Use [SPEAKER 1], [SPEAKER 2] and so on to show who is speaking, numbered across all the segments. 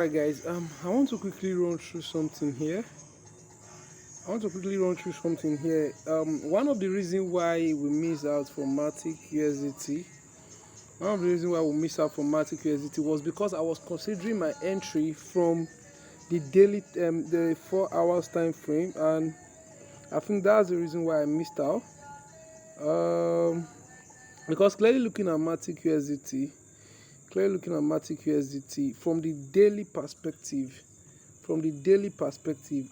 [SPEAKER 1] Alright guys, I want to quickly run through something here. One of the reasons why we missed out from Matic USDT was because I was considering my entry from the daily, the 4 hours time frame, and I think that's the reason why I missed out. Because clearly looking at Matic USDT, from the daily perspective,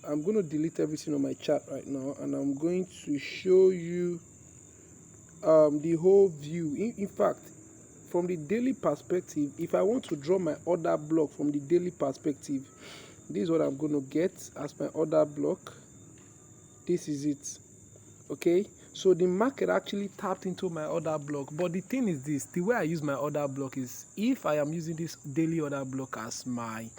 [SPEAKER 1] I'm going to delete everything on my chart right now, and I'm going to show you the whole view. In fact, from the daily perspective, if I want to draw my order block from the daily perspective, this is what I'm going to get as my order block. This is it. Okay, so the market actually tapped into my order block, but the thing is this: the way I use my order block is, if I am using this daily order block as my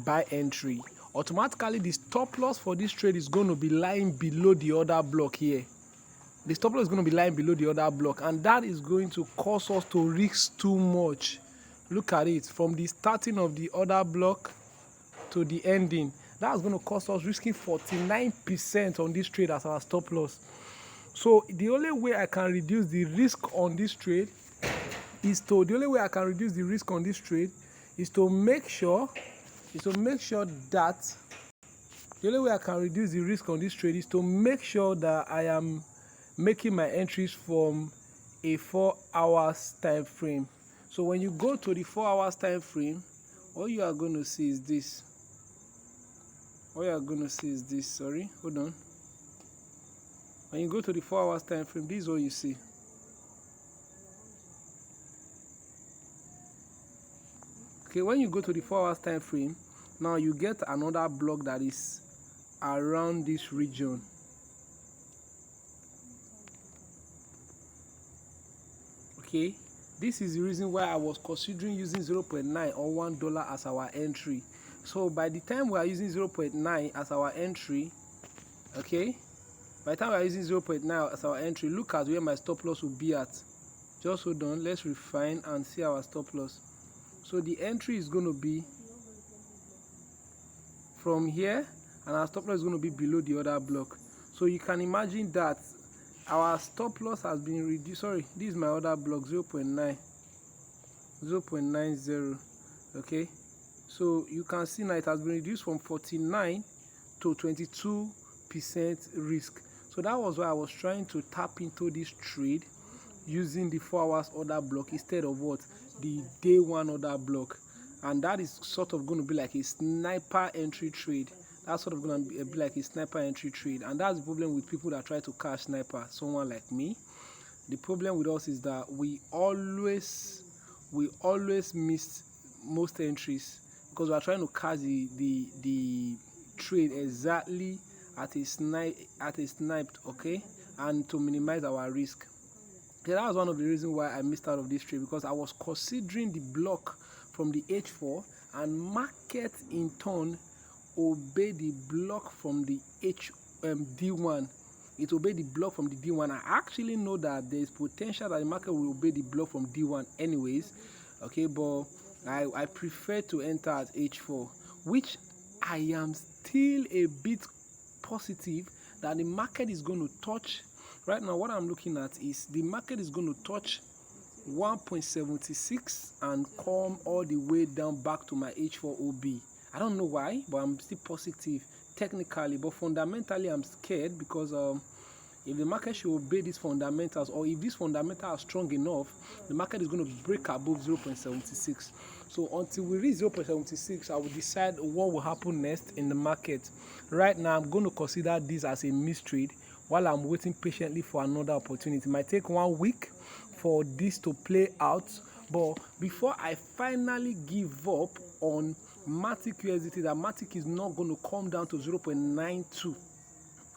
[SPEAKER 1] buy entry, automatically the stop loss for this trade is going to be lying below the order block here. The stop loss is going to be lying below the order block, and that is going to cause us to risk too much. Look at it, from the starting of the order block to the ending, that's going to cost us risking 49% on this trade as our stop loss. So the only way I can reduce the risk on this trade is to make sure that I am making my entries from a 4 hours time frame. So when you go to the 4 hours time frame, all you are going to see is this. Sorry, hold on. When you go to the 4 hours time frame, this is what you see. Okay, when you go to the 4 hours time frame, now you get another block that is around this region. Okay, this is the reason why I was considering using 0.9 or $1 as our entry. So by the time we are using 0.9 as our entry, okay, look at where my stop loss will be at. Just hold on, let's refine and see our stop loss. So the entry is going to be from here, and our stop loss is going to be below the other block. So you can imagine that our stop loss has been reduced. Sorry, this is my other block, 0.90. Okay, so you can see now it has been reduced from 49 to 22% risk. So that was why I was trying to tap into this trade using the 4 hours order block instead of what, the day one order block. And that is sort of going to be like a sniper entry trade. And that's the problem with people that try to catch sniper, someone like me. The problem with us is that we always miss most entries because we are trying to catch the trade exactly at a sniped, okay, and to minimize our risk. Okay, that was one of the reasons why I missed out of this trade, because I was considering the block from the H4, and market in turn obey the block from the D1. It obeyed the block from the D1. I actually know that there is potential that the market will obey the block from D1 anyways, okay, but I prefer to enter at H4, which I am still a bit positive that the market is going to touch. Right now what I'm looking at is the market is going to touch 1.76 and come all the way down back to my H4 OB. I don't know why, but I'm still positive technically, but fundamentally I'm scared, because if the market should obey these fundamentals, or if these fundamentals are strong enough, the market is going to break above 0.76. So until we reach 0.76, I will decide what will happen next in the market. Right now I'm going to consider this as a missed trade while I'm waiting patiently for another opportunity. It might take 1 week for this to play out, but before I finally give up on Matic USDT, that Matic is not going to come down to 0.92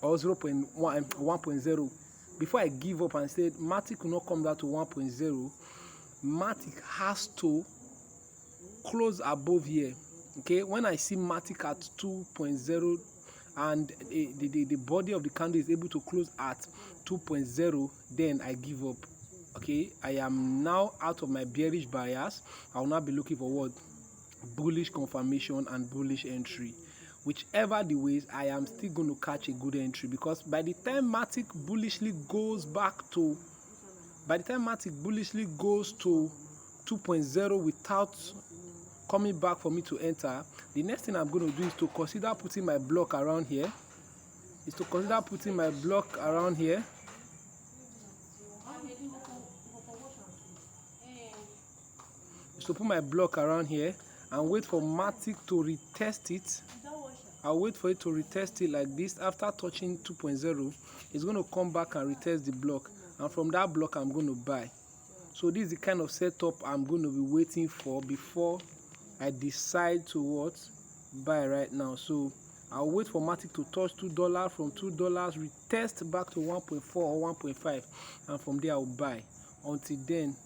[SPEAKER 1] or 1.0, before I give up and say Matic will not come down to 1.0, Matic has to close above here. Okay, when I see Matic at 2.0 and the body of the candle is able to close at 2.0, then I give up. Okay, I am now out of my bearish bias. I will now be looking for what, bullish confirmation and bullish entry. Whichever the ways, I am still going to catch a good entry, because by the time Matic bullishly goes to 2.0 without coming back for me to enter, the next thing I'm going to do is to consider putting my block around here. To put my block around here and wait for Matic to retest it. I'll wait for it to retest it like this. After touching 2.0, it's going to come back and retest the block, and from that block I'm going to buy. So this is the kind of setup I'm going to be waiting for before I decide to buy right now. So I'll wait for Matic to touch $2, from $2 retest back to 1.4 or 1.5, and from there I'll buy. Until then,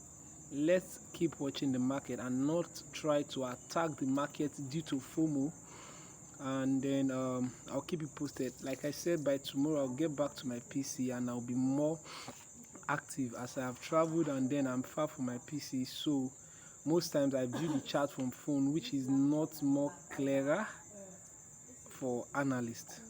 [SPEAKER 1] let's keep watching the market and not try to attack the market due to FOMO. And then I'll keep you posted. Like I said, by tomorrow I'll get back to my PC and I'll be more active, as I have traveled and then I'm far from my PC. So most times I view the chart from phone, which is not more clearer for analysts.